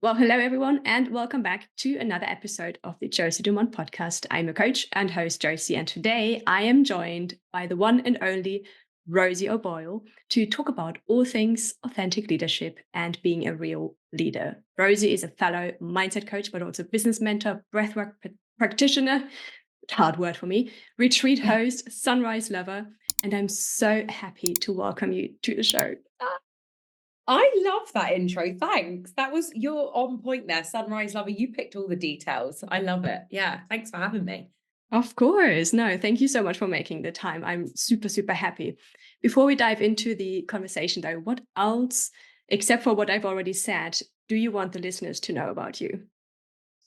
Well, hello everyone, and welcome back to another episode of the Josie Dumont podcast. I'm your coach and host, Josie, and today I am joined by the one and only Rosie O'Boyle to talk about all things authentic leadership and being a real leader. Rosie is a fellow mindset coach, but also business mentor, breathwork practitioner, hard word for me, retreat host, sunrise lover, and I'm so happy to welcome you to the show. I love that intro. Thanks. You're on point there. Sunrise lover. You picked all the details. I love it. Yeah. Thanks for having me. Of course. No, thank you so much for making the time. I'm super, super happy. Before we dive into the conversation, though, what else, except for what I've already said, do you want the listeners to know about you?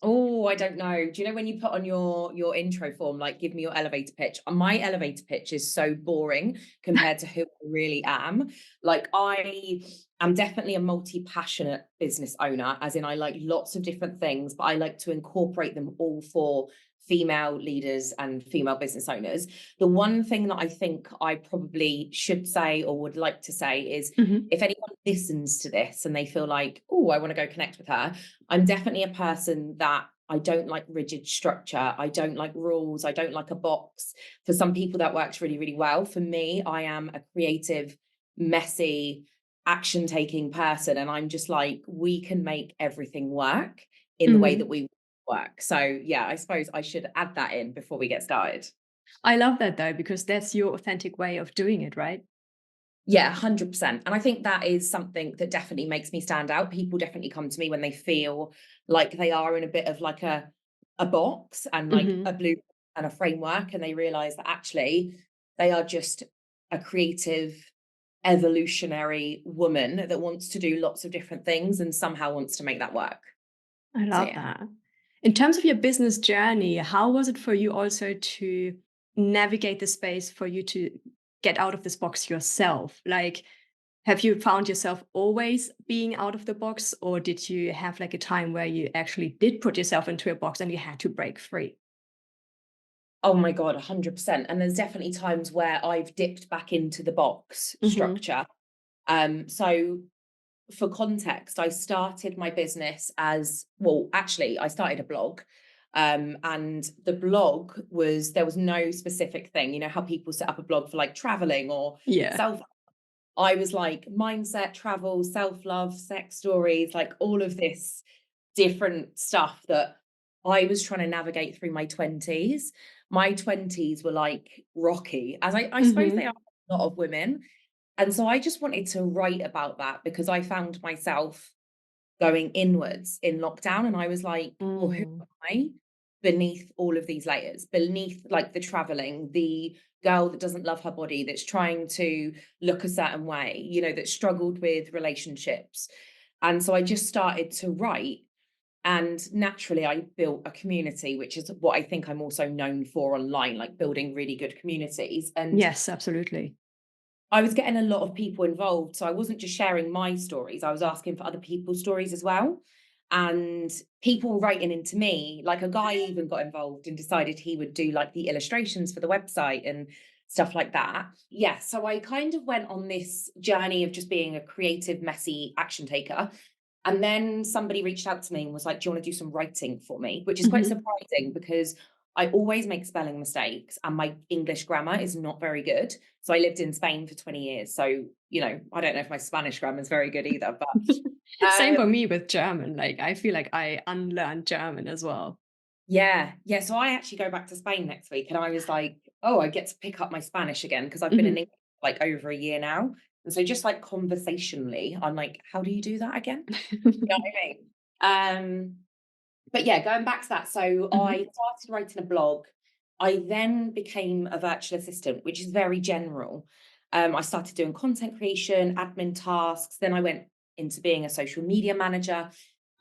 Oh, I don't know. Do you know when you put on your intro form, like give me your elevator pitch? My elevator pitch is so boring compared to who I really am. Like I am definitely a multi-passionate business owner, as in I like lots of different things, but I like to incorporate them all for female leaders and female business owners. The one thing that I think I probably should say or would like to say is Mhm. if anyone listens to this and they feel like, oh, I want to go connect with her, I'm definitely a person that I don't like rigid structure. I don't like rules. I don't like a box. For some people, that works really, really well. For me, I am a creative, messy, action taking person. And I'm just like, we can make everything work in the way that Mhm. we work. So, yeah, I suppose I should add that in before we get started. I love that though, because that's your authentic way of doing it, right? Yeah, 100%. And I think that is something that definitely makes me stand out. People definitely come to me when they feel like they are in a bit of like a box and like a Mhm. blue and a framework, and they realize that actually they are just a creative, evolutionary woman that wants to do lots of different things and somehow wants to make that work. I So love yeah. that. In terms of your business journey, how was it for you also to navigate the space for you to get out of this box yourself? Like, have you found yourself always being out of the box, or did you have like a time where you actually did put yourself into a box and you had to break free? Oh my God, 100%. And there's definitely times where I've dipped back into the box Hmm. structure. So for context, I started my business as well, actually, I started a blog. And the blog was, there was no specific thing, you know, how people set up a blog for like traveling or Yeah. self. I was like mindset, travel, self love, sex stories, like all of this different stuff that I was trying to navigate through my 20s. My 20s were like rocky, as I suppose they Hmm. are for a lot of women. And so I just wanted to write about that because I found myself going inwards in lockdown. And I was like, well, who Mm. am I beneath all of these layers, beneath like the traveling, the girl that doesn't love her body, that's trying to look a certain way, you know, that struggled with relationships. And so I just started to write. And naturally, I built a community, which is what I think I'm also known for online, like building really good communities. And Yes, absolutely. I was getting a lot of people involved. So I wasn't just sharing my stories, I was asking for other people's stories as well. And people were writing into me, like a guy even got involved and decided he would do like the illustrations for the website and stuff like that. Yeah. So I kind of went on this journey of just being a creative, messy action taker. And then somebody reached out to me and was like, do you want to do some writing for me? Which is quite Hmm. surprising because I always make spelling mistakes and my English grammar is not very good. So I lived in Spain for 20 years. So, you know, I don't know if my Spanish grammar is very good either, but Same for um me with German. Like, I feel like I unlearned German as well. yeah, yeah. So I actually go back to Spain next week and I was like, oh, I get to pick up my Spanish again because I've been in Hmm. England for like over a year now. And so just like conversationally, I'm like, how do you do that again? You know what I mean? But yeah, going back to that. So I Hmm. started writing a blog. I then became a virtual assistant, which is very general. I started doing content creation, admin tasks. Then I went into being a social media manager.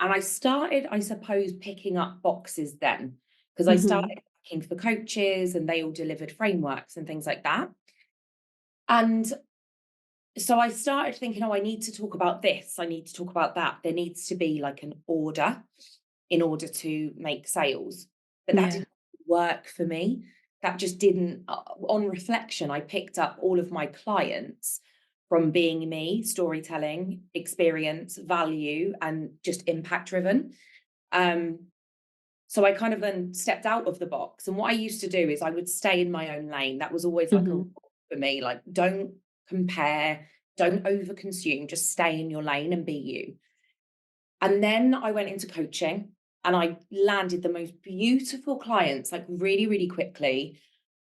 And I started, I suppose, picking up boxes then, because I Hmm. started working for coaches and they all delivered frameworks and things like that. And so I started thinking, oh, I need to talk about this. I need to talk about that. There needs to be like an order in order to make sales. But that Yeah. didn't work for me. That just didn't, on reflection, I picked up all of my clients from being me, storytelling, experience, value, and just impact driven. Um, so I kind of then stepped out of the box. And what I used to do is I would stay in my own lane. That was always like a rule Mhm. for me, like, don't compare, don't overconsume, just stay in your lane and be you. And then I went into coaching and I landed the most beautiful clients, like really, really quickly.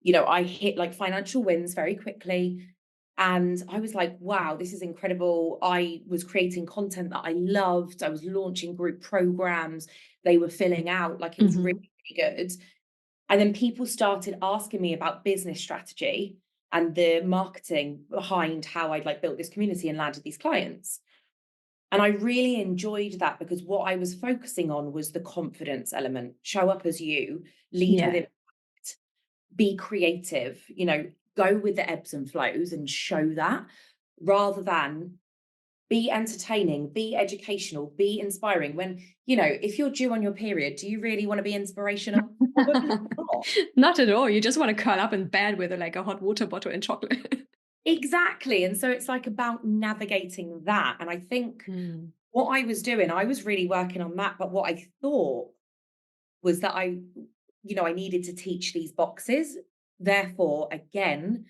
I hit like financial wins very quickly. And I was like, wow, this is incredible. I was creating content that I loved. I was launching group programs. They were filling out, like it was really, Mhm. really good. And then people started asking me about business strategy and the marketing behind how I'd like built this community and landed these clients. And I really enjoyed that because what I was focusing on was the confidence element. Show up as you, lead with Yeah. impact, be creative, go with the ebbs and flows and show that, rather than be entertaining, be educational, be inspiring. When, if you're due on your period, do you really want to be inspirational? Probably not. Not at all. You just wanna curl up in bed with, like, a hot water bottle and chocolate. Exactly. And so it's like about navigating that. And I think Mm. what I was doing, I was really working on that. But what I thought was that I needed to teach these boxes. Therefore, again,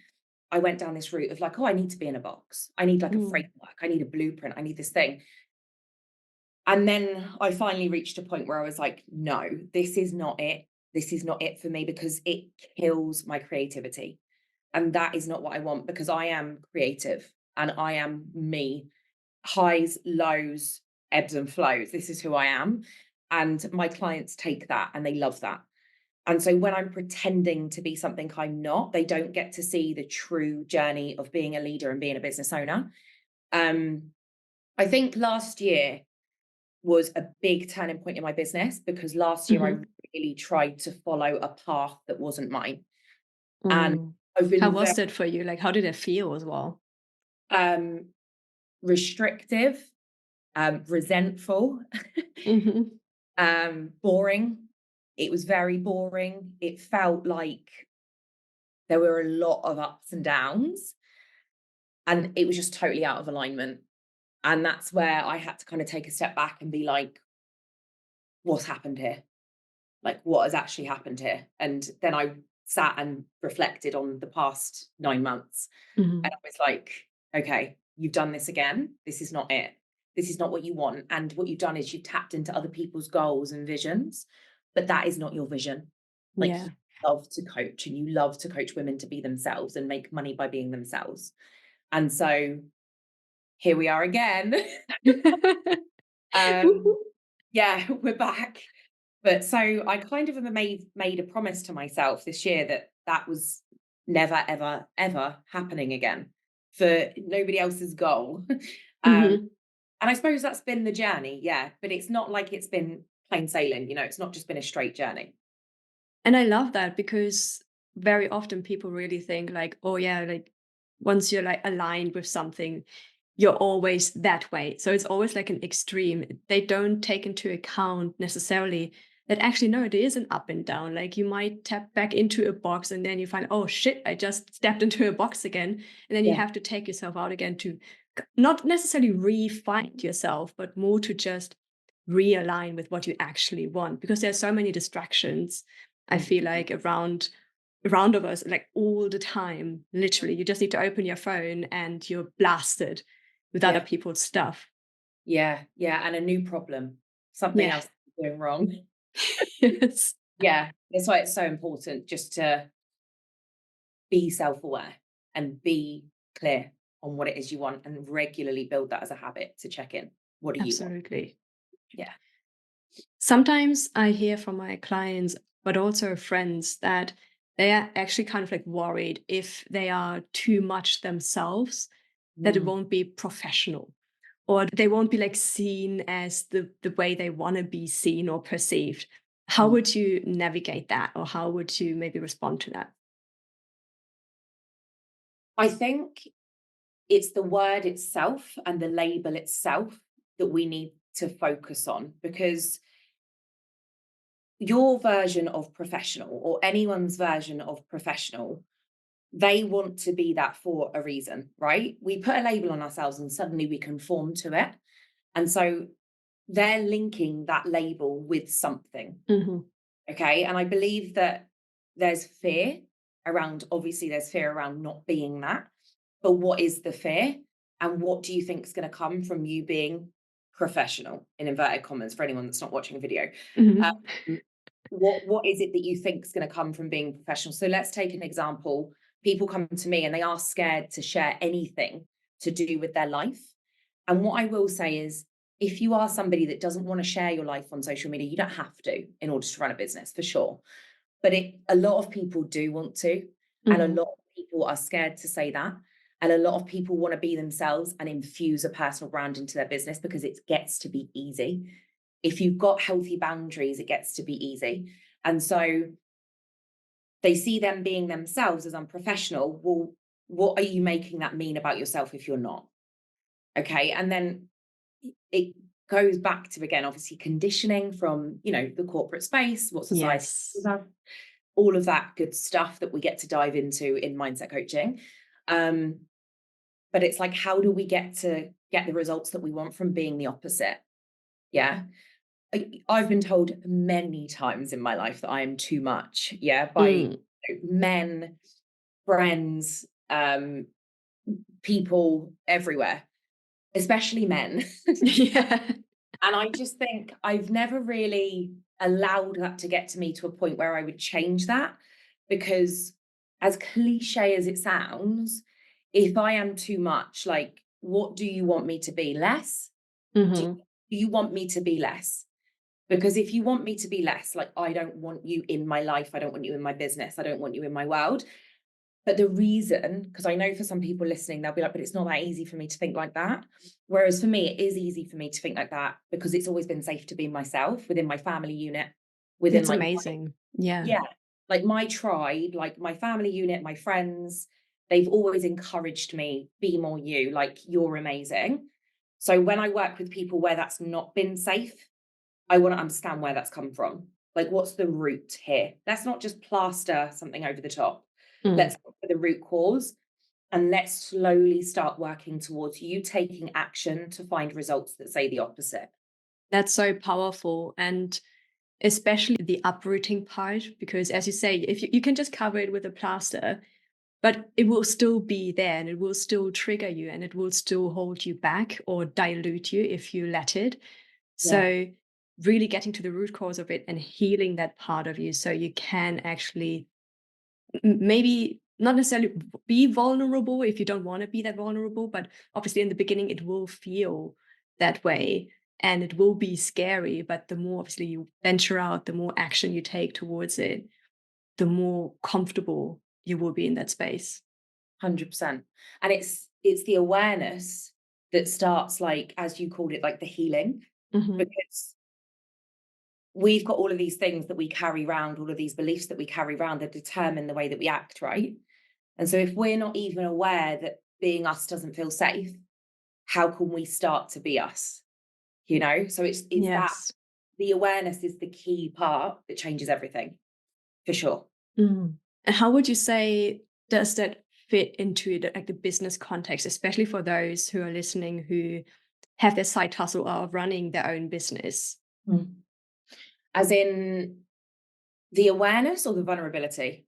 I went down this route of like, oh, I need to be in a box. I need like a Mm. framework. I need a blueprint. I need this thing. And then I finally reached a point where I was like, no, this is not it. This is not it for me because it kills my creativity. And that is not what I want because I am creative and I am me. Highs, lows, ebbs and flows. This is who I am. And my clients take that and they love that. And so when I'm pretending to be something I'm not, they don't get to see the true journey of being a leader and being a business owner. Um, I think last year was a big turning point in my business because last year I Mhm. really tried to follow a path that wasn't mine. And Mm. I've How been very was that for you? Like, how did it feel as well? um, restrictive, resentful, Mhm. boring. It was very boring. It felt like there were a lot of ups and downs, and it was just totally out of alignment. And that's where I had to kind of take a step back and be like, what's happened here? Like, what has actually happened here? And then I sat and reflected on the past 9 months. And Mhm. I was like, okay, you've done this again. This is not it. This is not what you want. And what you've done is you've tapped into other people's goals and visions, but that is not your vision. Like, you Yeah. love to coach and you love to coach women to be themselves and make money by being themselves. And so here we are again. um, Woohoo. yeah, we're back. But so I kind of made a promise to myself this year that that was never, ever, ever happening again for nobody else's goal. um, Mhm. and I suppose that's been the journey, yeah. But it's not like it's been plain sailing, it's not just been a straight journey. And I love that because very often people really think like, oh yeah, like once you're like aligned with something, you're always that way. So it's always like an extreme. They don't take into account necessarily that actually, no, it is an up and down. Like you might tap back into a box and then you find, oh shit, I just stepped into a box again. And then you Yeah. have to take yourself out again to not necessarily re-find yourself, but more to just realign with what you actually want. Because there's so many distractions, I Mm. feel like around of us like all the time. Literally, you just need to open your phone and you're blasted with other Yeah. people's stuff. Yeah. Yeah. And a new problem, something Yeah. else going wrong. Yes. Yeah. That's why it's so important just to be self-aware and be clear on what it is you want and regularly build that as a habit to check in. What do you want? Absolutely. Yeah. Sometimes I hear from my clients, but also friends, that they are actually kind of like worried if they are too much themselves, that it Mm, won't be professional or they won't be like seen as the way they want to be seen or perceived. How mm. would you navigate that, or how would you maybe respond to that? I think it's the word itself and the label itself that we need to focus on, because your version of professional or anyone's version of professional they want to be that for a reason, right? We put a label on ourselves and suddenly we conform to it. And so they're linking that label with something. Mhm. Okay. And I believe that there's fear around, obviously, there's fear around not being that. But what is the fear? And what do you think is going to come from you being professional, in inverted commas, for anyone that's not watching a video? Mhm. Um, what is it that you think is going to come from being professional? So let's take an example. People come to me and they are scared to share anything to do with their life. And what I will say is, if you are somebody that doesn't want to share your life on social media, you don't have to in order to run a business, for sure. But a lot of people do want to, and a Mhm. lot of people are scared to say that. And a lot of people want to be themselves and infuse a personal brand into their business because it gets to be easy. If you've got healthy boundaries, it gets to be easy. And so they see them being themselves as unprofessional. Well, what are you making that mean about yourself if you're not? Okay. And then it goes back to, again, obviously conditioning from, the corporate space, what society Yes. tells us, all of that good stuff that we get to dive into in mindset coaching. But it's like, how do we get the results that we want from being the opposite? Yeah. I've been told many times in my life that I am too much. Yeah. By Mm. men, friends, people everywhere, especially men. Yeah. And I just think I've never really allowed that to get to me to a point where I would change that, because as cliche as it sounds, if I am too much, like, what do you want me to be? Less? Do, Mhm. do you want me to be less? Because if you want me to be less, like, I don't want you in my life. I don't want you in my business. I don't want you in my world. But the reason, because I know for some people listening, they'll be like, but it's not that easy for me to think like that. Whereas for me, it is easy for me to think like that because it's always been safe to be myself within my family unit, within That's like, amazing. Yeah. yeah, like my tribe, like my family unit, my friends, they've always encouraged me, be more you, like, you're amazing. So when I work with people where that's not been safe, I want to understand where that's come from. Like, what's the root here? Let's not just plaster something over the top. Mm. Let's look for the root cause, and let's slowly start working towards you taking action to find results that say the opposite. That's so powerful. And especially the uprooting part, because as you say, if you can just cover it with a plaster, but it will still be there and it will still trigger you and it will still hold you back or dilute you if you let it. Yeah, So, really getting to the root cause of it and healing that part of you so you can actually maybe not necessarily be vulnerable if you don't want to be that vulnerable, but obviously in the beginning it will feel that way and it will be scary. But the more obviously you venture out, the more action you take towards it, the more comfortable you will be in that space. 100%. And it's the awareness that starts, like, as you called it, like the healing, Hmm. because we've got all of these things that we carry around, all of these beliefs that we carry around that determine the way that we act, right? And so if we're not even aware that being us doesn't feel safe, how can we start to be us? So it's that Yes. the awareness is the key part that changes everything, for sure. Mm. And how would you say does that fit into like the business context, especially for those who are listening who have their side hustle of running their own business? Mm. As in the awareness or the vulnerability?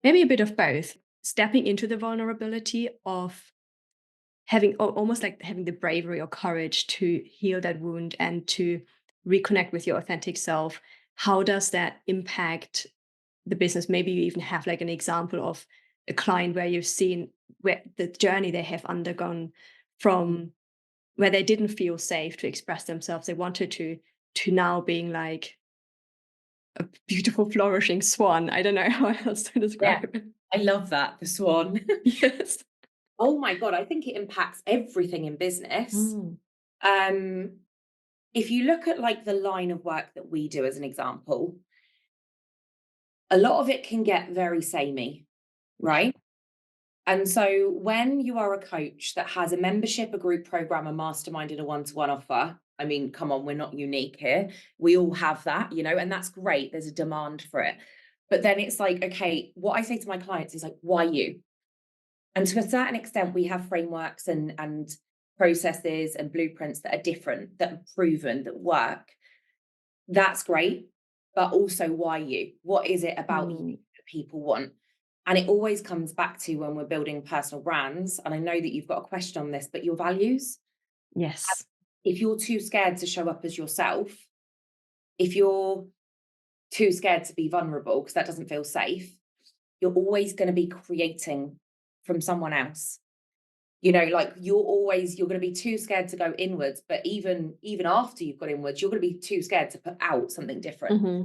Maybe a bit of both. Stepping into the vulnerability of having almost like having the bravery or courage to heal that wound and to reconnect with your authentic self. How does that impact the business? Maybe you even have like an example of a client where you've seen where the journey they have undergone from where they didn't feel safe to express themselves, they wanted to now being like a beautiful flourishing swan. I don't know how else to Yeah, describe it. I love that, the swan. Yes. Oh my God, I think it impacts everything in business. Mm. Um, if you look at, like, the line of work that we do as an example, a lot of it can get very samey, Yeah. right? And so when you are a coach that has a membership, a group program, a mastermind, and a one-to-one offer, I mean, come on, we're not unique here. We all have that, and that's great. There's a demand for it. But then it's like, okay, what I say to my clients is like, why you? And to a certain extent, we have frameworks and processes and blueprints that are different, that are proven, that work. That's great. But also, why you? What is it about you Mm, that people want? And it always comes back to when we're building personal brands. And I know that you've got a question on this, but your values. yes. If you're too scared to show up as yourself, if you're too scared to be vulnerable because that doesn't feel safe, you're always going to be creating from someone else. Like you're going to be too scared to go inwards, but even after you've got inwards, you're going to be too scared to put out something different. Hmm.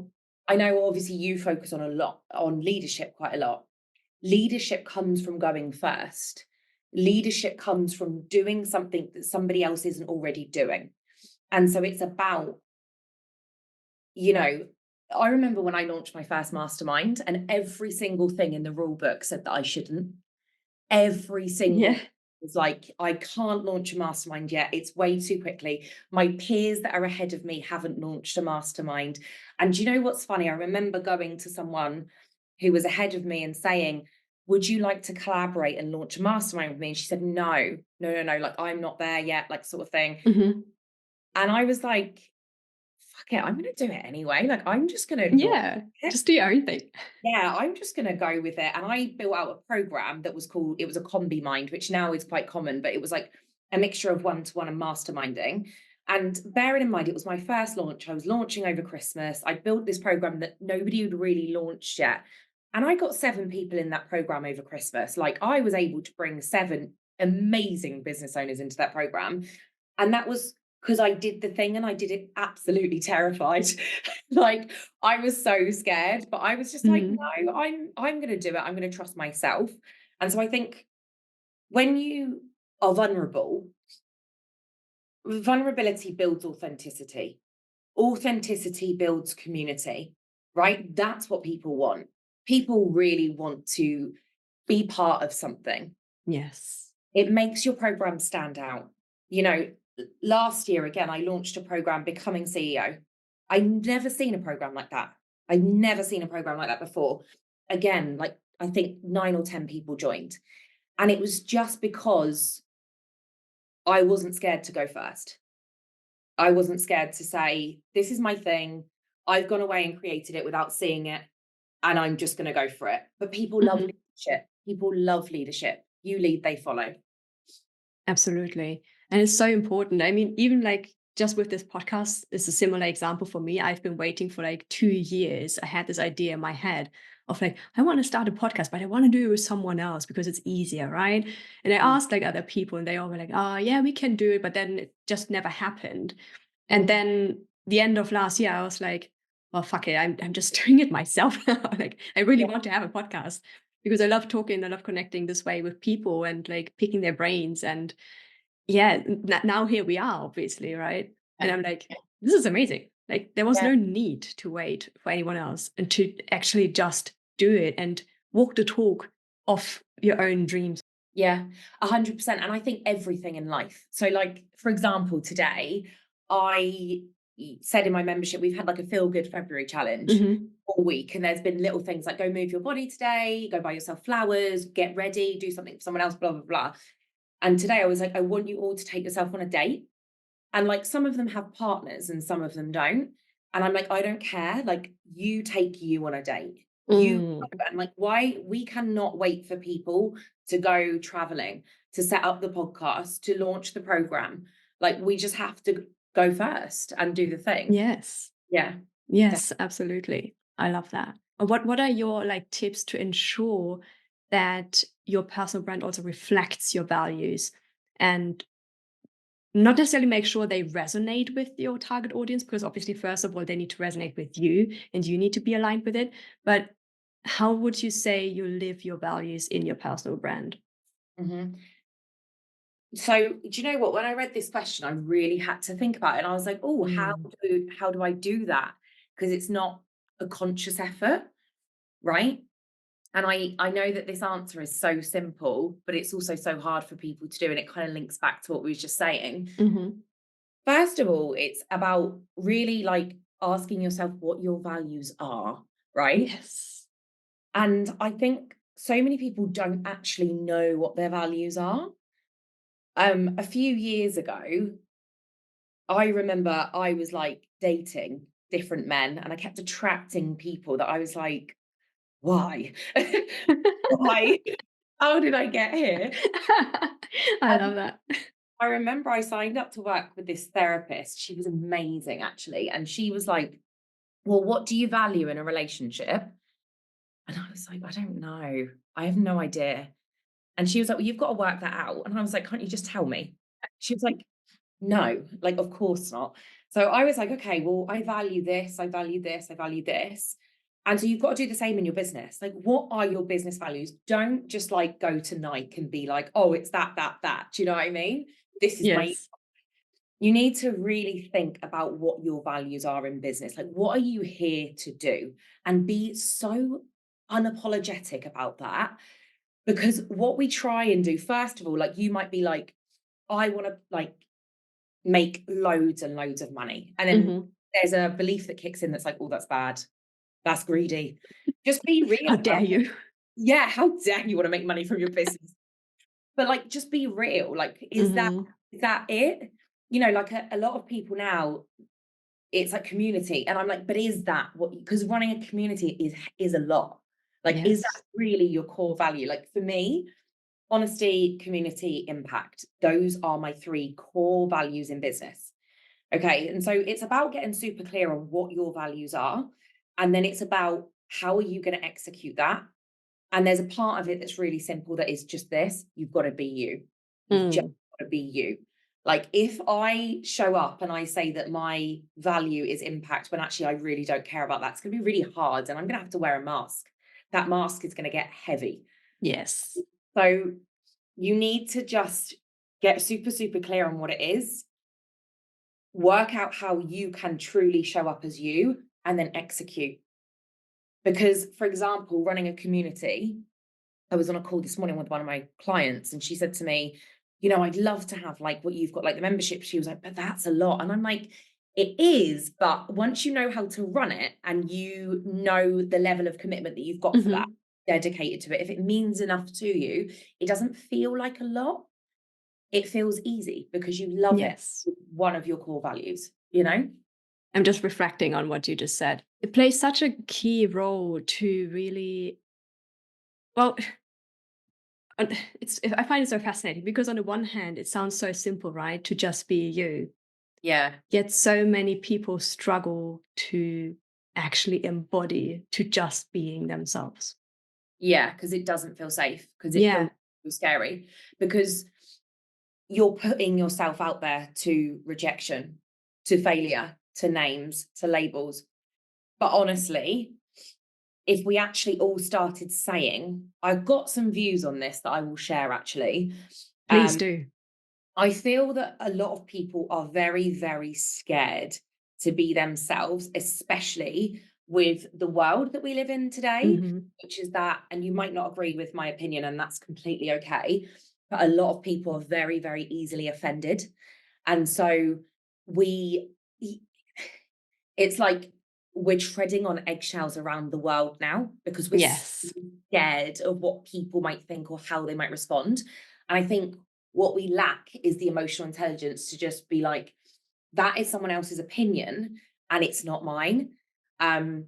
I know obviously you focus on a lot on leadership, quite a lot. Leadership comes from going first. Leadership comes from doing something that somebody else isn't already doing. And so it's about, you know, I remember when I launched my first mastermind and every single thing in the rule book said that I shouldn't. Every single Yeah. thing was like, I can't launch a mastermind yet. It's way too quickly. My peers that are ahead of me haven't launched a mastermind. And do you know what's funny? I remember going to someone who was ahead of me and saying, would you like to collaborate and launch a mastermind with me? And she said, no, no, no, no, like I'm not there yet, like sort of thing. Hmm. And I was like, fuck it, I'm going to do it anyway. Like I'm just going to launch Yeah. it. Just do your own thing. Yeah, I'm just going to go with it. And I built out a program that it was a combi mind, which now is quite common, but it was like a mixture of one-to-one and masterminding. And bearing in mind, it was my first launch. I was launching over Christmas. I built this program that nobody had really launched yet. And I got 7 people in that program over Christmas. Like I was able to bring 7 amazing business owners into that program. And that was because I did the thing and I did it absolutely terrified. Like I was so scared, but I was just like, Mm, no, I'm gonna do it. I'm gonna trust myself. And so I think when you are vulnerable, vulnerability builds authenticity. Authenticity builds community, right? That's what people want. People really want to be part of something. yes. It makes your program stand out. Last year, again, I launched a program, Becoming CEO. I've never seen a program like that. I've never seen a program like that before. Again, like I think 9 or 10 people joined. And it was just because I wasn't scared to go first. I wasn't scared to say, this is my thing. I've gone away and created it without seeing it. And I'm just going to go for it. But people love Mhm. leadership. People love leadership. You lead, they follow. Absolutely. And it's so important. I mean, even like just with this podcast is a similar example for me. I've been waiting for like 2 years. I had this idea in my head of like, I want to start a podcast, but I want to do it with someone else because it's easier, right? And I Mm, asked like other people and they all were like, oh yeah, we can do it, but then it just never happened. And mm, then the end of last year, I was like, well, fuck it. I'm just doing it myself. Like I really yeah, want to have a podcast because I love talking, I love connecting this way with people and like picking their brains. And yeah, now here we are, obviously, right? And yeah, I'm like, this is amazing. Like there was yeah. no need to wait for anyone else and to actually just do it and walk the talk of your own dreams. Yeah, 100%. And I think everything in life. So, like, for example, today, I said in my membership, we've had like a feel good February challenge Hmm. all week. And there's been little things like go move your body today, go buy yourself flowers, get ready, do something for someone else, blah, blah, blah. And today I was like, I want you all to take yourself on a date. And like some of them have partners and some of them don't. And I'm like, I don't care. Like, you take you on a date. You Mm, go. And like, why we cannot wait for people to go traveling, to set up the podcast, to launch the program. Like, we just have to go first and do the thing. yes. Yeah. Yes, absolutely. I love that. What are your like tips to ensure that your personal brand also reflects your values and not necessarily make sure they resonate with your target audience because obviously first of all they need to resonate with you and you need to be aligned with it, but how would you say you live your values in your personal brand? definitely. So, do you know what? When I read this question, I really had to think about it. And I was like, oh, Mm, how do I do that? Because it's not a conscious effort, right? And I know that this answer is so simple, but it's also so hard for people to do. And it kind of links back to what we were just saying. mhm. First of all, it's about really like asking yourself what your values are, right? Yes. And I think so many people don't actually know what their values are. A few years ago, I remember I was like dating different men and I kept attracting people that I was like, why? Why? How did I get here? I And love that. I remember I signed up to work with this therapist. She was amazing, actually. And she was like, well, what do you value in a relationship? And I was like, I don't know. I have no idea. And she was like, well, you've got to work that out. And I was like, can't you just tell me? She was like, no, like, of course not. So I was like, okay, well, I value this, I value this, I value this. And so you've got to do the same in your business. Like, what are your business values? Don't just like go to Nike and be like, oh, it's that, that, that. Do you know what I mean? This is my, Yes. you need to really think about what your values are in business. Like, what are you here to do? And be so unapologetic about that. Because what we try and do, first of all, like you might be like, I want to like make loads and loads of money. And then Mhm. there's a belief that kicks in that's like, oh, that's bad. That's greedy. Just be real How dare about it. you? Yeah, how dare you want to make money from your business? But like just be real. Like, Mhm. is that it? You know, like a lot of people now, it's like community. And I'm like, but is that what, because running a community is a lot. Like, is that Yes. really your core value? Like for me, honesty, community, impact. Those are my three core values in business. Okay. And so it's about getting super clear on what your values are. And then it's about how are you going to execute that? And there's a part of it that's really simple that is just this: you've got to be you. You've just Mm. got to be you. Like if I show up and I say that my value is impact when actually I really don't care about that, it's going to be really hard and I'm going to have to wear a mask. That mask is going to get heavy. Yes. So you need to just get super, super clear on what it is, work out how you can truly show up as you, and then execute. Because, for example, running a community, I was on a call this morning with one of my clients, and she said to me, you know, I'd love to have like what you've got, like the membership. She was like, but that's a lot. And I'm like, it is. But once you know how to run it and you know the level of commitment that you've got for that, Mhm. dedicated to it, if it means enough to you, it doesn't feel like a lot. It feels easy because you love it. Yes. One of your core values, you know? I'm just reflecting on what you just said. It plays such a key role to really, well, I find it so fascinating because on the one hand, it sounds so simple, right? To just be you. Yeah. Yet so many people struggle to actually embody to just being themselves. Yeah, because it doesn't feel safe, because it feels Yeah. scary, because you're putting yourself out there to rejection, to failure, to names, to labels. But honestly, if we actually all started saying, I've got some views on this that I will share actually. Please Um, do. I feel that a lot of people are very, very scared to be themselves, especially with the world that we live in today, Mhm. which is that, and you might not agree with my opinion, and that's completely okay. But a lot of people are very, very easily offended. And so we, it's like we're treading on eggshells around the world now because we're so Yes. scared of what people might think or how they might respond. And I think what we lack is the emotional intelligence to just be like, that is someone else's opinion and it's not mine. Um,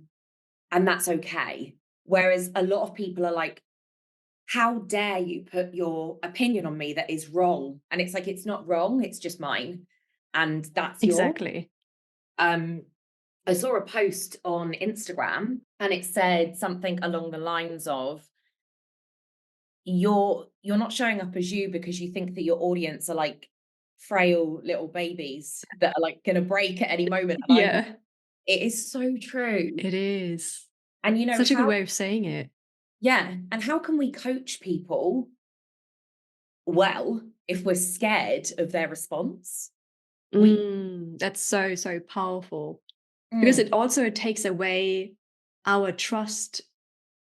and that's okay. Whereas a lot of people are like, how dare you put your opinion on me that is wrong? And it's like, it's not wrong, it's just mine. And that's yours. Exactly. Um, I saw a post on Instagram and it said something along the lines of, you're not showing up as you because you think that your audience are like frail little babies that are like going to break at any moment. And I'm like, Yeah, it is so true. it is. And you know Such a good how, way of saying it. yeah, and how can we coach people well if we're scared of their response? We That's so, so powerful because mm, it also takes away our trust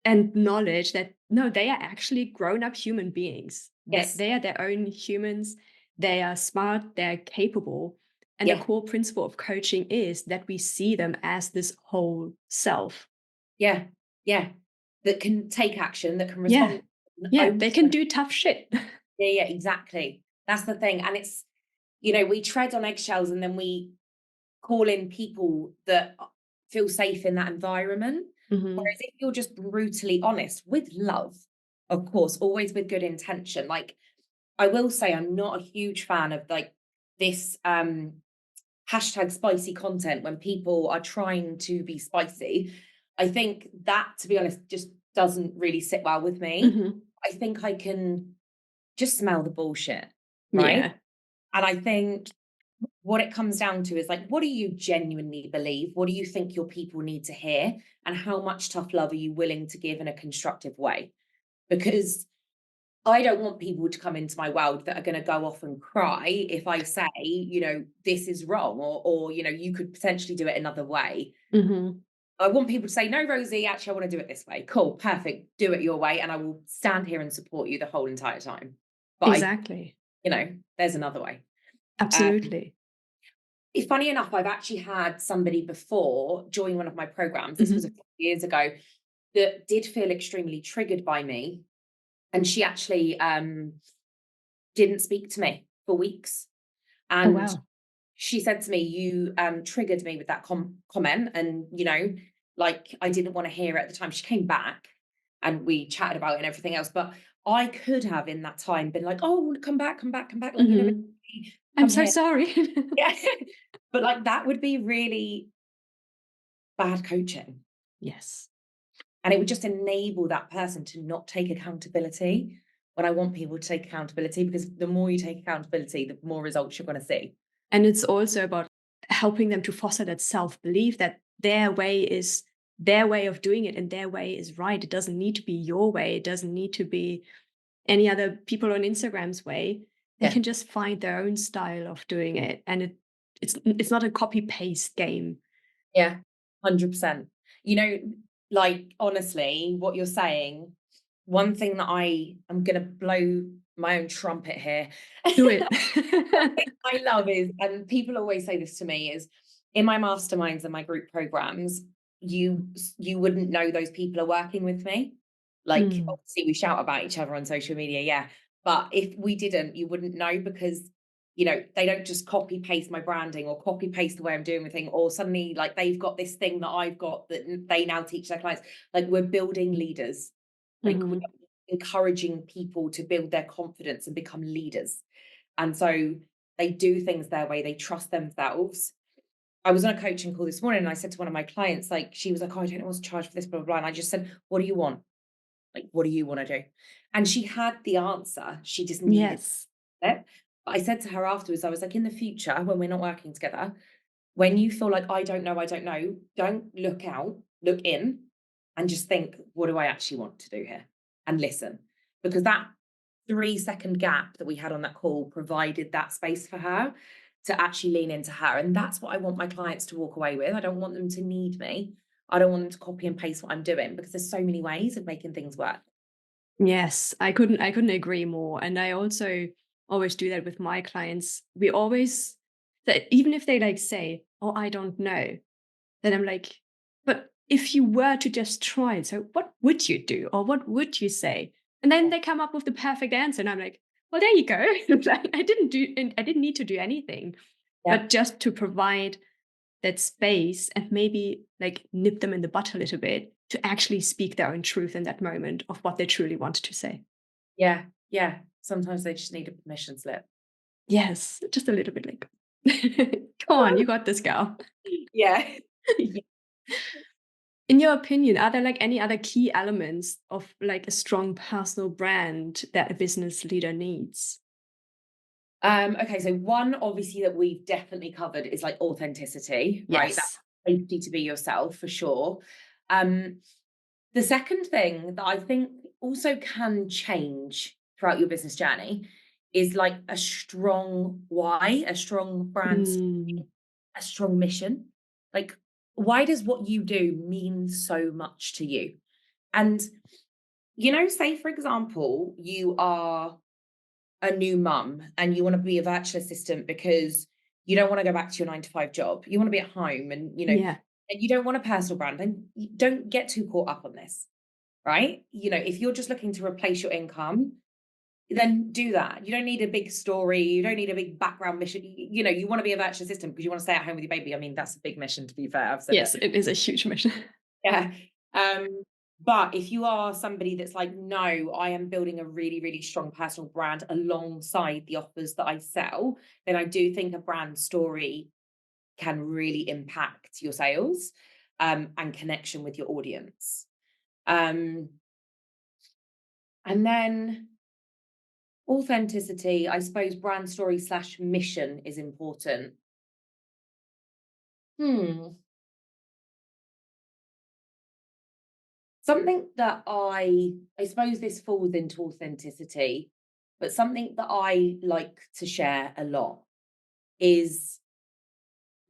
and knowledge that no, they are actually grown up human beings. That yes, they are their own humans. They are smart, they're capable. And the yeah, core principle of coaching is that we see them as this whole self. yeah, yeah. that can take action, that can Yeah. respond, and Yeah. own. They can do tough shit. Yeah, exactly. That's the thing. And it's, we tread on eggshells, and then we call in people that feel safe in that environment. Hmm. Whereas if you're just brutally honest with love, of course, always with good intention. Like, I will say I'm not a huge fan of like this hashtag spicy content when people are trying to be spicy. I think that, to be honest, just doesn't really sit well with me. Hmm. I think I can just smell the bullshit, right? Yeah. And I think what it comes down to is like, what do you genuinely believe? What do you think your people need to hear? And how much tough love are you willing to give in a constructive way? Because I don't want people to come into my world that are going to go off and cry if I say, this is wrong, or you could potentially do it another way. Hmm. I want people to say, no, Rosie, actually, I want to do it this way. Cool, perfect. Do it your way. And I will stand here and support you the whole entire time. But Exactly. there's another way. Um, Absolutely. Funny enough, I've actually had somebody before join one of my programs. This was a Hmm. few years ago, that did feel extremely triggered by me. And she actually didn't speak to me for weeks. Oh, And wow. she said to me, you triggered me with that comment. And, like, I didn't want to hear it at the time. She came back and we chatted about it and everything else. But I could have in that time been like, oh, come back, come back, come back. Like, Hmm. I'm come so here. sorry. Yeah. But like, that would be really bad coaching. Yes. And it would just enable that person to not take accountability, when I want people to take accountability, because the more you take accountability, the more results you're going to see. And it's also about helping them to foster that self-belief that their way is their way of doing it and their way is right. It doesn't need to be your way. It doesn't need to be any other people on Instagram's way. They Yeah. can just find their own style of doing it. And it's not a copy paste game. Yeah. 100%. You know, like, honestly, what you're saying, one thing that I am going to blow my own trumpet here. Do it. One thing I love is, and people always say this to me, is in my masterminds and my group programs, you wouldn't know those people are working with me. Like, Mm, obviously we shout about each other on social media, yeah. But if we didn't, you wouldn't know, because they don't just copy paste my branding or copy paste the way I'm doing the thing, or suddenly like they've got this thing that I've got that they now teach their clients. Like, we're building leaders. Like, we're mhm. encouraging people to build their confidence and become leaders. And so they do things their way, they trust themselves. I was on a coaching call this morning and I said to one of my clients, like, she was like, oh, I don't know what to charge for this, blah, blah, blah. And I just said, what do you want? Like, what do you want to do? And she had the answer. She just needed Yes. it. But I said to her afterwards, I was like, in the future, when we're not working together, when you feel like, I don't know, don't look out, look in, and just think, what do I actually want to do here? And listen. Because that 3-second gap that we had on that call provided that space for her to actually lean into her. And that's what I want my clients to walk away with. I don't want them to need me. I don't want them to copy and paste what I'm doing, because there's so many ways of making things work. Yes, I couldn't agree more. And I also always do that with my clients. We always that even if they like say, "Oh, I don't know," then I'm like, "But if you were to just try it, so what would you do, or what would you say?" And then Yeah. they come up with the perfect answer, and I'm like, "Well, there you go." Like, I didn't need to do anything, Yeah. but just to provide that space and maybe like nip them in the butt a little bit to actually speak their own truth in that moment of what they truly wanted to say. Yeah. Yeah. Sometimes they just need a permission slip. Yes, just a little bit like, come on, you got this, girl. Yeah. In your opinion, are there like any other key elements of like a strong personal brand that a business leader needs? Okay, so one obviously that we've definitely covered is like authenticity, right? That Yes. safety to be yourself, for sure. Um, the second thing that I think also can change throughout your business journey is like a strong why, a strong brand, Mm, a strong mission. Like, why does what you do mean so much to you? And, say for example, you are a new mum and you want to be a virtual assistant because you don't want to go back to your 9 to 5 job. You want to be at home, and yeah. and you don't want a personal brand, then you don't get too caught up on this, right? If you're just looking to replace your income, then do that. You don't need a big story. You don't need a big background mission. You want to be a virtual assistant because you want to stay at home with your baby. I mean, that's a big mission, to be fair. I've said it. Yes, it is a huge mission. Yeah. But if you are somebody that's like, no, I am building a really, really strong personal brand alongside the offers that I sell, then I do think a brand story can really impact your sales, and connection with your audience. Um, and then authenticity, I suppose brand story slash mission is important. Hmm. Something that I suppose this falls into authenticity, but something that I like to share a lot is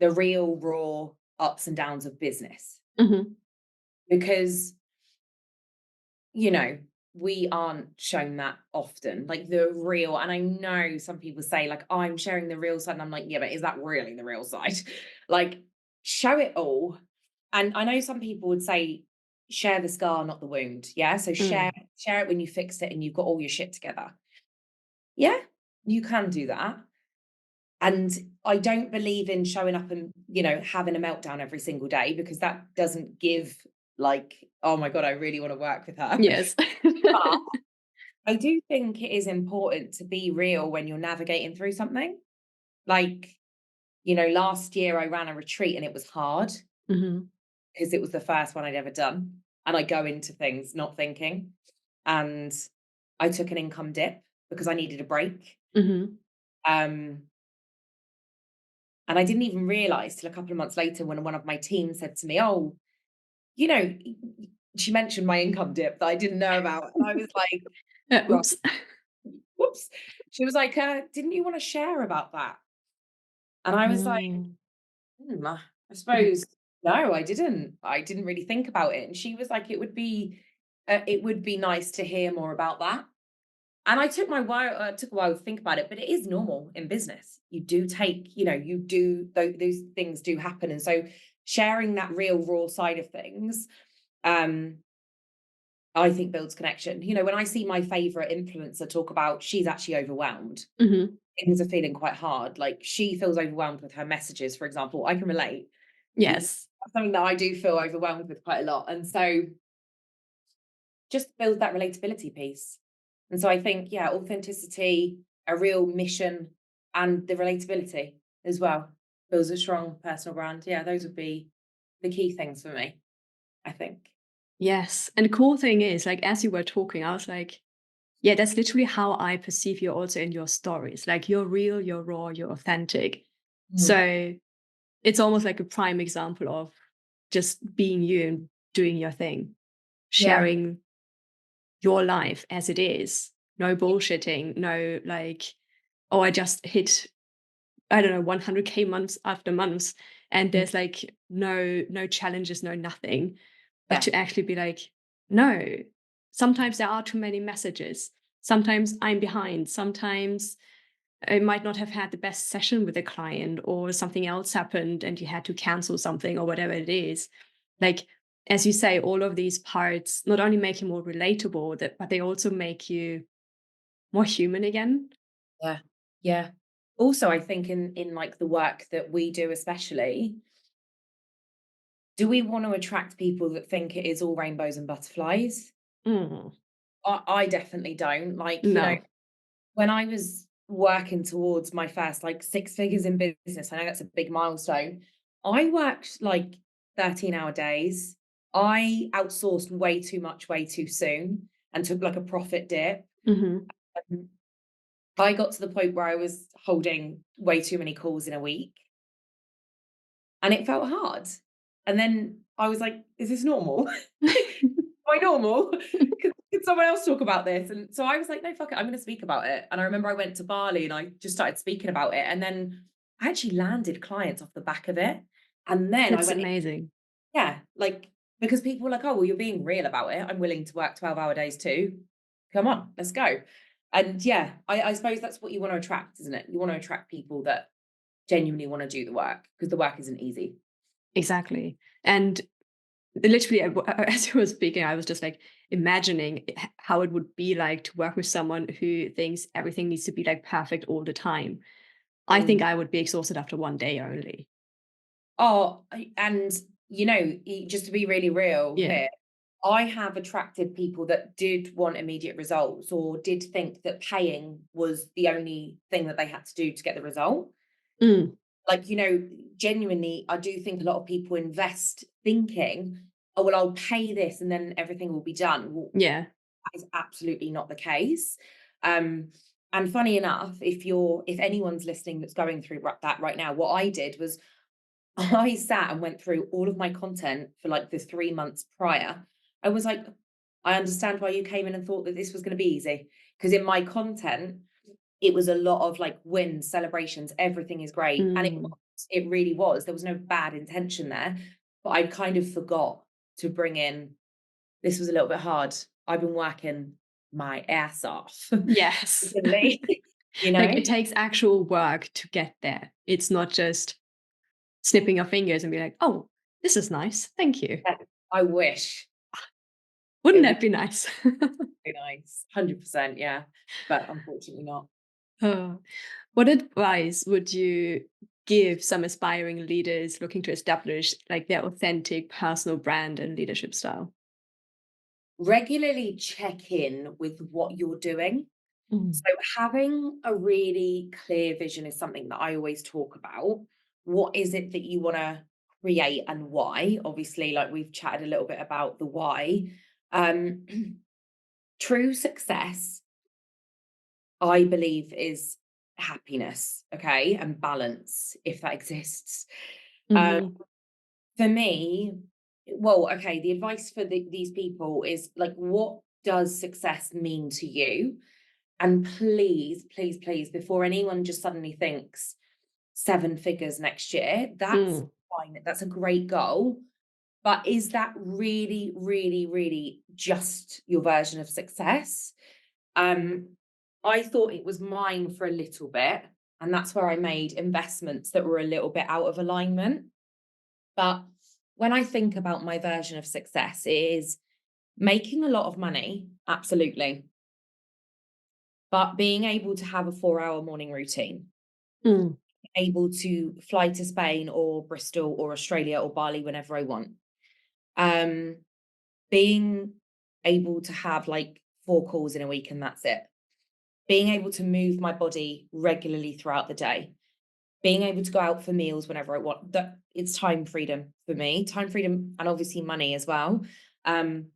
the real raw ups and downs of business. Mhm. Because, you know, we aren't shown that often, like the real. And I know some people say, like, I'm sharing the real side. And I'm like, yeah, but is that really the real side? Like, show it all. And I know some people would say, share the scar, not the wound. Yeah. So share, Mm. share it when you fixed it and you've got all your shit together. Yeah, you can do that. And I don't believe in showing up and, having a meltdown every single day, because that doesn't give, like, oh my God, I really want to work with her. Yes. But I do think it is important to be real when you're navigating through something. Like, last year I ran a retreat and it was hard Mhm. because it was the first one I'd ever done. And I go into things not thinking. And I took an income dip because I needed a break. Mhm. Um, and I didn't even realize till a couple of months later when one of my team said to me, oh, she mentioned my income dip that I didn't know about. And I was like, right, Oops. whoops. She was like, didn't you want to share about that? And I was like, Mm. I suppose no, I didn't. I didn't really think about it. And she was like, it would be nice to hear more about that. And I took took a while to think about it, but it is normal in business. You do take, you do those things do happen, and so sharing that real raw side of things, um, I think builds connection. When I see my favorite influencer talk about she's actually overwhelmed, Mhm. things are feeling quite hard. Like she feels overwhelmed with her messages, for example. I can relate. Yes. That's something that I do feel overwhelmed with quite a lot. And so just build that relatability piece. And so I think, yeah, authenticity, a real mission, and the relatability as well builds a strong personal brand. Yeah, those would be the key things for me, I think. Yes. And the cool thing is, like, as you were talking, I was like, yeah, that's literally how I perceive you also in your stories. Like, you're real, you're raw, you're authentic. Mm. So it's almost like a prime example of just being you and doing your thing, Yeah. sharing your life as it is. No bullshitting, no like, oh, I just hit, I don't know, 100K months after months. And Mm. there's like no challenges, no nothing. But Yeah. to actually be like, no, sometimes there are too many messages. Sometimes I'm behind. Sometimes I might not have had the best session with a client, or something else happened and you had to cancel something or whatever it is. Like, as you say, all of these parts not only make you more relatable, but they also make you more human again. Yeah. Yeah. Also, I think in like the work that we do, especially, do we want to attract people that think it is all rainbows and butterflies? Mm, I definitely don't. Like, no. when I was working towards my first like six figures in business, I know that's a big milestone. I worked like 13-hour days. I outsourced way too much, way too soon, and took like a profit dip. Hmm. Um, I got to the point where I was holding way too many calls in a week, and it felt hard. And then I was like, is this normal? Am I normal? Could someone else talk about this? And so I was like, no, fuck it, I'm going to speak about it. And I remember I went to Bali and I just started speaking about it. And then I actually landed clients off the back of it. And then I That's went, amazing. yeah, like, because people were like, oh, well, you're being real about it. I'm willing to work 12-hour days too. Come on, let's go. And yeah, I suppose that's what you want to attract, isn't it? You want to attract people that genuinely want to do the work, because the work isn't easy. Exactly. And literally, as you were speaking, I was just like, imagining how it would be like to work with someone who thinks everything needs to be like perfect all the time. I think Mm. I would be exhausted after one day only. Oh, and just to be really real Yeah. here, I have attracted people that did want immediate results or did think that paying was the only thing that they had to do to get the result. Mm, Like, genuinely, I do think a lot of people invest thinking, oh, well, I'll pay this and then everything will be done. Well, yeah. that is absolutely not the case. Um, and funny enough, if anyone's listening that's going through that right now, what I did was I sat and went through all of my content for like the 3 months prior. I was like, I understand why you came in and thought that this was going to be easy. Because in my content, it was a lot of like wins, celebrations, everything is great. And Mm, it really was. There was no bad intention there. But I kind of forgot to bring in, this was a little bit hard. I've been working my ass off yes. recently, you Like know? it takes actual work to get there. It's not just snipping your fingers and be like, oh, this is nice. Thank you. Yeah, I wish it Wouldn't would that be nice? be nice. 100%, yeah. But unfortunately not. Oh. What advice would you give some aspiring leaders looking to establish like their authentic personal brand and leadership style? Regularly check in with what you're doing. Mm. So having a really clear vision is something that I always talk about. What is it that you want to create and why? Obviously, like we've chatted a little bit about the why. Um, true success, I believe, is happiness, okay, and balance, if that exists. Um, Mhm. for me, well, okay, the advice for these people is like, what does success mean to you? And please, please, please, before anyone just suddenly thinks 7 figures next year, that's Mm. fine. That's a great goal. But is that really, really, really just your version of success? Um, I thought it was mine for a little bit. And that's where I made investments that were a little bit out of alignment. But when I think about my version of success, it is making a lot of money, absolutely, but being able to have a 4-hour morning routine, Mm. able to fly to Spain or Bristol or Australia or Bali whenever I want. Um, being able to have like 4 calls in a week and that's it. Being able to move my body regularly throughout the day. Being able to go out for meals whenever I want. That it's time freedom for me. Time freedom and obviously money as well. Um,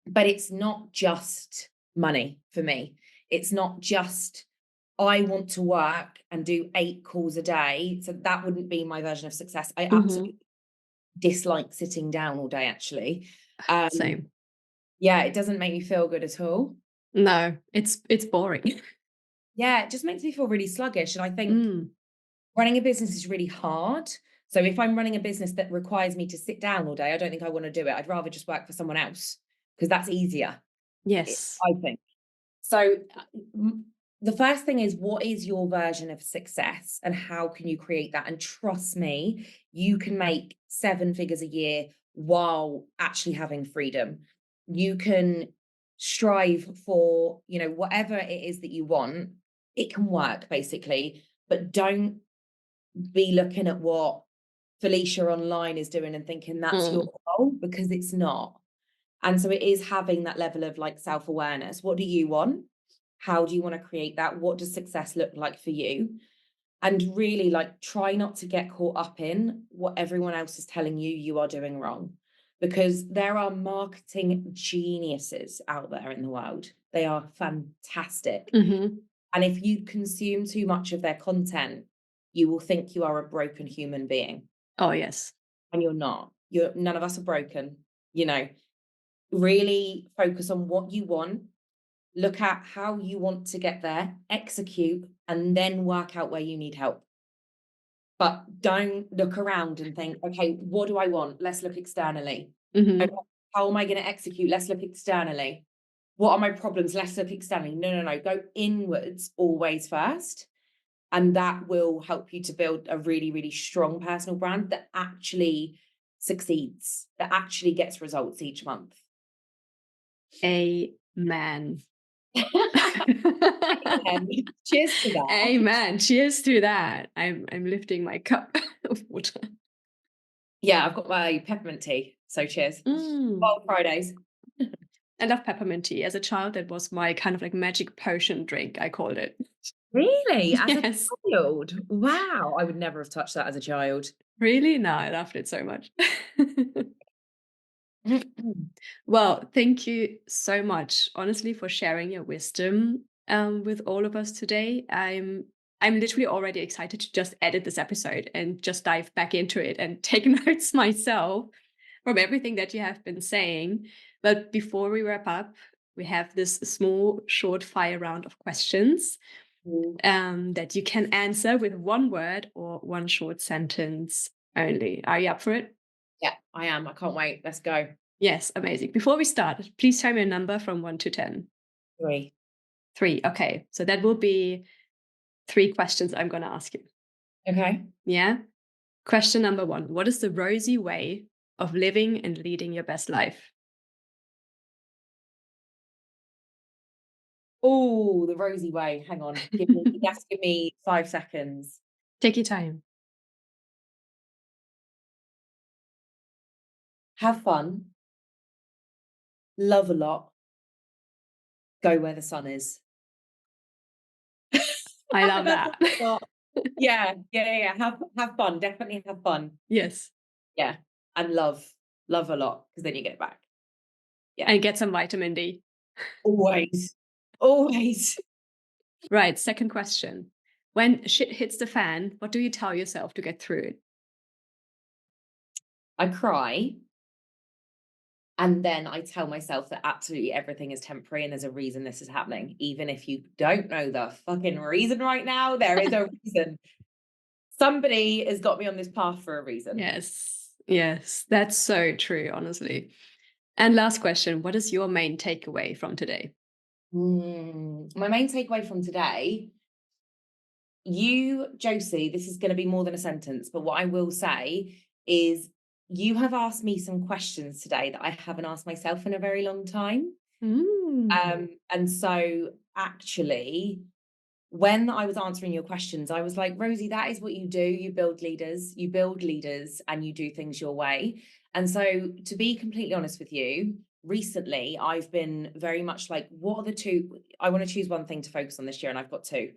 but it's not just money for me. It's not just I want to work and do 8 calls a day. So that wouldn't be my version of success. I Mhm. absolutely dislike sitting down all day, actually. Um, Same. yeah, it doesn't make me feel good at all. No, it's boring. Yeah, it just makes me feel really sluggish. And I think Mm. running a business is really hard. So if I'm running a business that requires me to sit down all day, I don't think I want to do it. I'd rather just work for someone else because that's easier, Yes. I think. So, m the first thing is, what is your version of success and how can you create that? And trust me, you can make 7 figures a year while actually having freedom. You can strive for, whatever it is that you want, it can work basically, but don't be looking at what Felicia online is doing and thinking that's your Mm. goal because it's not. And so it is having that level of like self-awareness. What do you want? How do you want to create that? What does success look like for you? And really like try not to get caught up in what everyone else is telling you you are doing wrong. Because there are marketing geniuses out there in the world. They are fantastic. Mhm. And if you consume too much of their content, you will think you are a broken human being. Oh, yes. And you're not. You're none of us are broken, you know. Really focus on what you want, look at how you want to get there, execute, and then work out where you need help. But don't look around and think, okay, what do I want? Let's look externally. Okay, Mhm. how am I going to execute? Let's look externally. What are my problems? Let's look externally. No, no, no. Go inwards always first. And that will help you to build a really, really strong personal brand that actually succeeds, that actually gets results each month. Amen. Amen. Cheers to that. Amen. Cheers to that. I'm lifting my cup of water. Yeah, I've got my peppermint tea, so cheers. Mm. Wild Fridays. I love peppermint tea. As a child, that was my kind of like magic potion drink, I called it. Really? As a Yes. child? Wow, I would never have touched that as a child. Really? No, I loved it so much. Well, thank you so much, honestly, for sharing your wisdom with all of us today. I'm literally already excited to just edit this episode and just dive back into it and take notes myself from everything that you have been saying. But before we wrap up, we have this small, short fire round of questions Mm. that you can answer with one word or one short sentence only. Are you up for it? Yeah, I am. I can't wait. Let's go. Yes, amazing. Before we start, please tell me a number from 1 to 10. 3. 3. Okay. So that will be 3 questions I'm going to ask you. Okay. Yeah. Question number 1. What is the Rosie way of living and leading your best life? Oh, the Rosie way. Hang on. Give me 5 seconds. Take your time. Have fun, love a lot, go where the sun is. I love That's that. what I've got. Yeah. Have fun. Definitely have fun. Yes. Yeah. And love a lot because then you get it back. Yeah. And get some vitamin D. Always. Always. Right. Second question. When shit hits the fan, what do you tell yourself to get through it? I cry and then I tell myself that absolutely everything is temporary and there's a reason this is happening. Even if you don't know the fucking reason right now, there is a reason. Somebody has got me on this path for a reason. Yes. Yes. That's so true, honestly. And last question. What is your main takeaway from today? My main takeaway from today, Josie, this is going to be more than a sentence, but what I will say is you have asked me some questions today that I haven't asked myself in a very long time. Mm. And so actually, when I was answering your questions, I was like, Rosie, that is what you do. You build leaders and you do things your way. And so, to be completely honest with you, recently I've been very much like, what are the two? I want to choose one thing to focus on this year, and I've got two.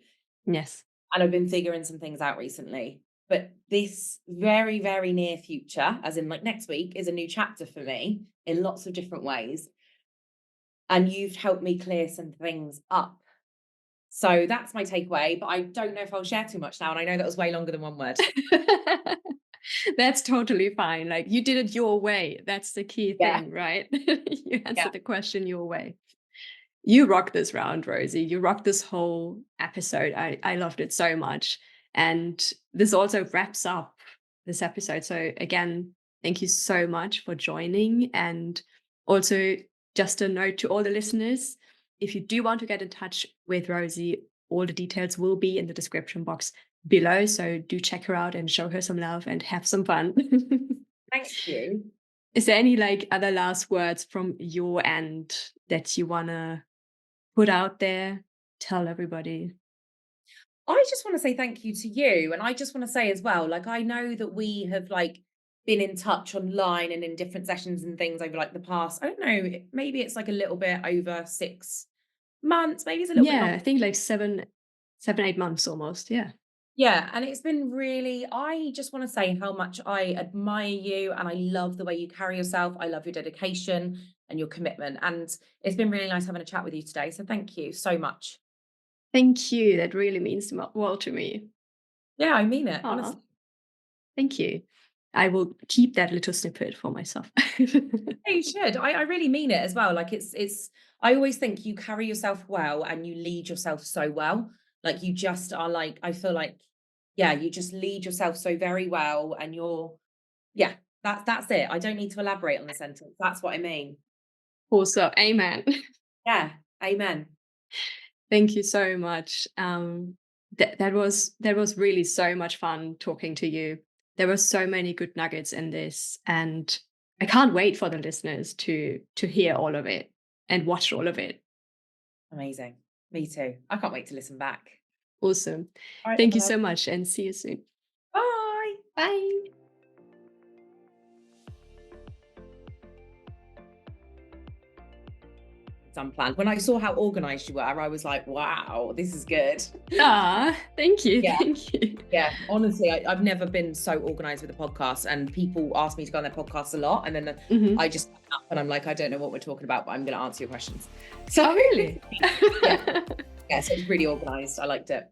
Yes. And I've been figuring some things out recently. But this very, very near future, as in like next week, is a new chapter for me in lots of different ways. And you've helped me clear some things up. So that's my takeaway, but I don't know if I'll share too much now. And I know that was way longer than one word. That's totally fine. Like you did it your way. That's the key Yeah. thing, right? You Yeah. answered the question your way. You rock this round, Rosie. You rock this whole episode. I loved it so much. And this also wraps up this episode. So again, thank you so much for joining. And also just a note to all the listeners, if you do want to get in touch with Rosie, all the details will be in the description box below. So do check her out and show her some love and have some fun. Thank you. Is there any like other last words from your end that you wanna put out there, tell everybody? I just want to say thank you to you. And I just want to say as well, like, I know that we have like been in touch online and in different sessions and things over like the past, I don't know, maybe it's like a little bit over 6 months, maybe it's a little bit Yeah, longer. I think like 7, 8 months almost, yeah. Yeah, and it's been really, I just want to say how much I admire you and I love the way you carry yourself. I love your dedication and your commitment. And it's been really nice having a chat with you today. So thank you so much. Thank you, that really means the world to me. Yeah, I mean it, Aw, honestly. thank you. I will keep that little snippet for myself. Yeah, you should. I really mean it as well. Like I always think you carry yourself well and you lead yourself so well. Like you just are like, I feel like, yeah, you just lead yourself so very well and yeah, that's it. I don't need to elaborate on the sentence. That's what I mean. Also, amen. Yeah. Amen. Thank you so much. That was really so much fun talking to you. There were so many good nuggets in this, and I can't wait for the listeners to hear all of it and watched all of it. Amazing. Me too. I can't wait to listen back. Awesome. All right, Thank you everyone so else. much and see you soon. Bye. Bye. It's unplanned. When I saw how organized you were, I was like, wow, this is good. Ah, thank you. Yeah. Thank you. Yeah, honestly, I've never been so organized with a podcast, and people ask me to go on their podcast a lot, and then Mhm. I just up and I'm like, I don't know what we're talking about, but I'm going to answer your questions. So Oh, really? yeah, so it's really organized. I liked it.